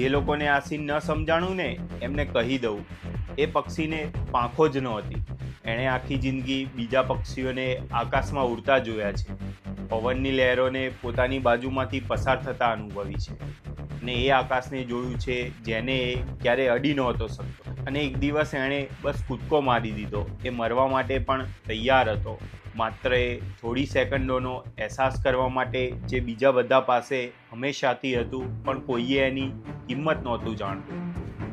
જે લોકોને આ સીન ન સમજાણું ને એમને કહી દઉં, એ પક્ષીને પાંખો જ નહોતી. એણે આખી જિંદગી બીજા પક્ષીઓને આકાશમાં ઉડતા જોયા છે, પવનની લહેરોને પોતાની બાજુમાંથી પસાર થતા અનુભવી છે, અને એ આકાશને જોયું છે જેને એ ક્યારે અડી નહોતો શકતો. અને એક દિવસ એણે બસ કૂદકો મારી દીધો. એ મરવા માટે પણ તૈયાર હતો, માત્ર એ થોડી સેકન્ડોનો અહેસાસ કરવા માટે, જે બીજા બધા પાસે હંમેશાથી હતું, પણ કોઈએ એની કિંમત નહોતું જાણતું.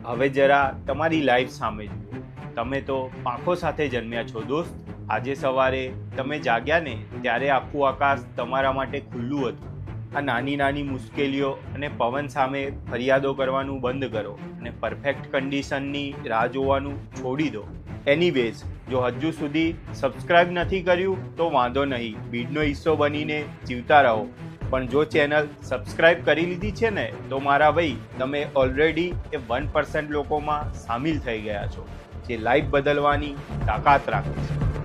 હવે જરા તમારી લાઈફ સામે જુઓ. તમે તો પાંખો સાથે જન્મ્યા છો દોસ્ત. આજે સવારે તમે જાગ્યા ને ત્યારે આખું આકાશ તમારા માટે ખુલ્લું હતું. આ નાની નાની મુશ્કેલીઓ અને પવન સામે ફરિયાદો કરવાનું બંધ કરો અને પરફેક્ટ કન્ડિશનની રાહ જોવાનું છોડી દો. એનીવેઝ, જો હજુ સુધી સબસ્ક્રાઇબ નથી કર્યું તો વાંધો નહીં, ભીડનો હિસ્સો બનીને જીવતા રહો. પણ જો ચેનલ સબસ્ક્રાઇબ કરી લીધી છે ને તો મારા ભાઈ, તમે ઓલરેડી એ 1% લોકોમાં સામેલ થઈ ગયા છો જે લાઈફ બદલવાની તાકાત રાખે છે.